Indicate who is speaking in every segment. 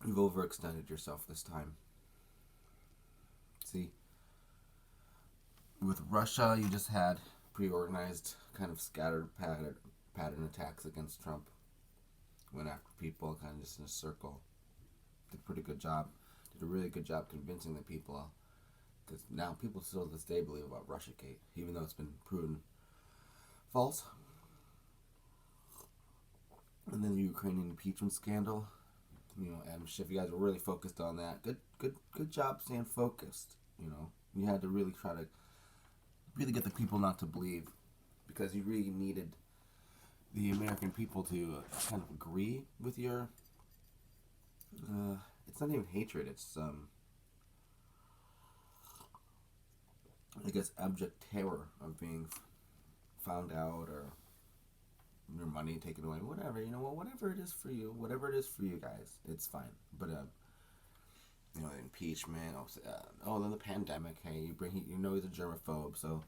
Speaker 1: You've overextended yourself this time. See, with Russia, you just had pre-organized, kind of scattered pattern attacks against Trump. Went after people, kind of just in a circle. Did a pretty good job. Did a really good job convincing the people. Because now people still to this day believe about Russiagate, even though it's been proven false. And then the Ukrainian impeachment scandal. Adam Schiff, you guys were really focused on that. Good job staying focused. You had to really try to really get the people not to believe, because you really needed the American people to kind of agree with your. It's not even hatred. It's I guess abject terror of being found out, or your money taken away, whatever. Whatever it is for you, whatever it is for you guys, it's fine. But impeachment. Then the pandemic. Hey, he's a germaphobe, so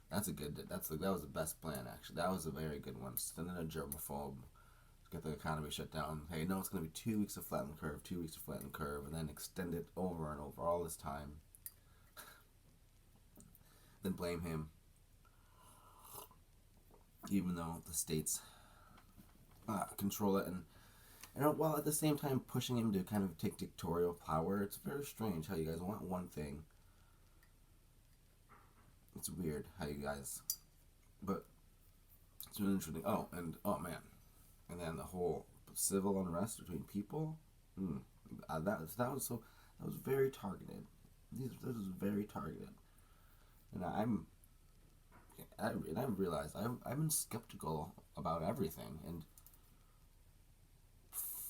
Speaker 1: that was the best plan actually. That was a very good one. Send in a germaphobe, get the economy shut down. Hey, no, it's gonna be 2 weeks to flatten the curve, 2 weeks to flatten the curve, and then extend it over and over all this time. Then blame him, even though the states control it, and while at the same time pushing him to kind of take dictatorial power. It's very strange how you guys want one thing. It's weird how you guys, but it's really interesting. Oh man, and then the whole civil unrest between people. That was very targeted. This was very targeted, and I realized I've been skeptical about everything, and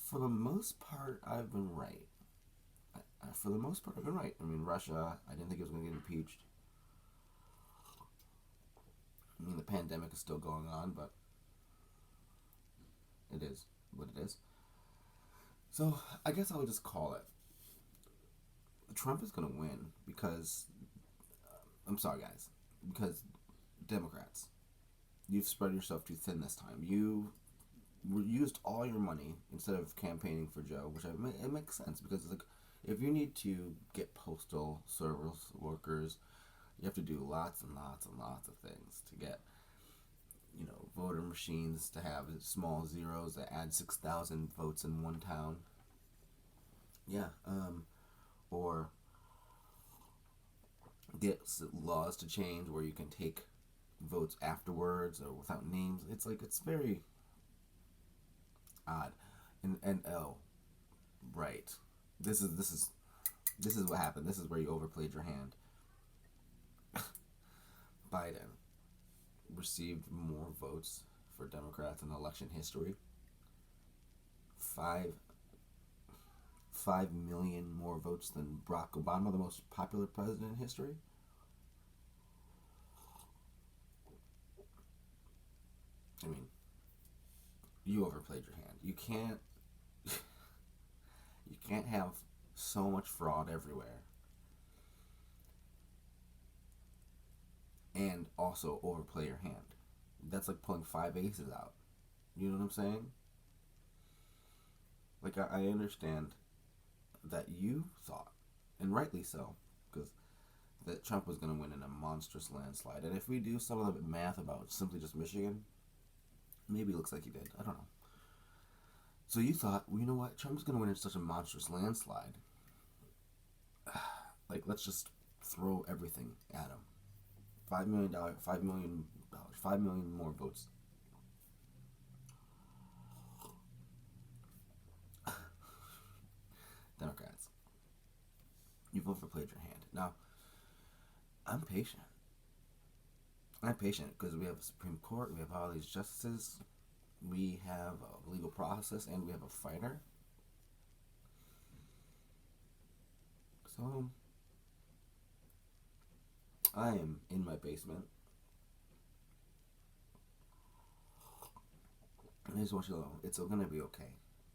Speaker 1: for the most part, I've been right. For the most part, I've been right. I mean, Russia, I didn't think it was going to get impeached. I mean, the pandemic is still going on, but it is what it is. So, I guess I would just call it. Trump is going to win because, I'm sorry, guys, because Democrats, you've spread yourself too thin this time. You used all your money instead of campaigning for Joe, which it makes sense, because it's like, if you need to get postal service workers, you have to do lots and lots and lots of things to get, voter machines to have small zeros that add 6,000 votes in one town. Yeah, or get laws to change where you can take votes afterwards or without names. It's very odd. And oh, right. This is what happened. This is where you overplayed your hand. Biden received more votes for Democrats in election history. 5 5 million more votes than Barack Obama, the most popular president in history. I mean, you overplayed your hand. You can't have so much fraud everywhere and also overplay your hand. That's like pulling five aces out. You know what I'm saying? Like, I understand that you thought, and rightly so, because that Trump was going to win in a monstrous landslide. And if we do some of the math about simply just Michigan, maybe it looks like he did. I don't know. So you thought, well, you know what? Trump's going to win in such a monstrous landslide. Like, let's just throw everything at him. $5 million, $5 million, 5 million more votes. Democrats, you've overplayed your hand. Now, I'm patient. I'm patient because we have a Supreme Court, we have all these justices, we have a legal process, and we have a fighter. So, I am in my basement. I just want you to know it's going to be okay.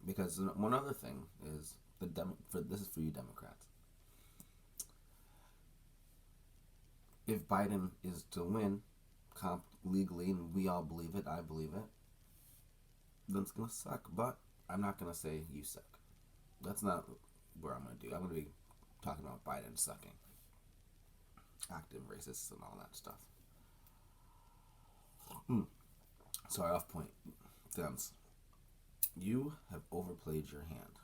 Speaker 1: Because one other thing is this is for you Democrats. If Biden is to win legally, and we all believe it, I believe it, then it's gonna suck. But I'm not gonna say you suck. That's not where I'm going to do. I'm going to be talking about Biden sucking, active racists, and all that stuff. Sorry, off point. Dems, you have overplayed your hand.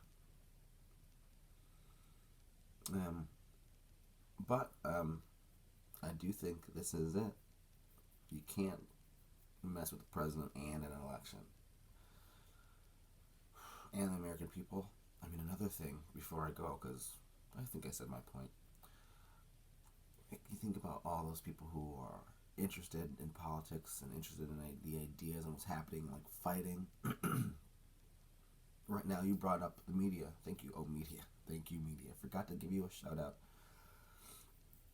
Speaker 1: But I do think this is it. You can't mess with the president and an election. And the American people. I mean, another thing before I go, because I think I said my point. You think about all those people who are interested in politics and interested in the ideas and what's happening, like fighting. Right now, you brought up the media. Thank you, media. Thank you, media. Forgot to give you a shout out.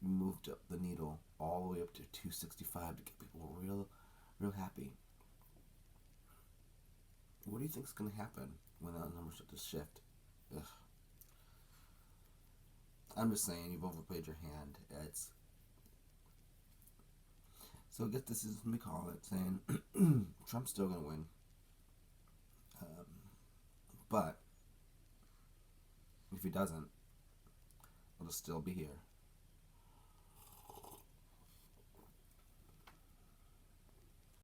Speaker 1: You moved up the needle all the way up to 265 to get people real happy. What do you think is going to happen when that number starts to shift? Ugh. I'm just saying, you've overplayed your hand. So I guess this is, let me call it, saying Trump's still going to win. But if he doesn't, it'll still be here.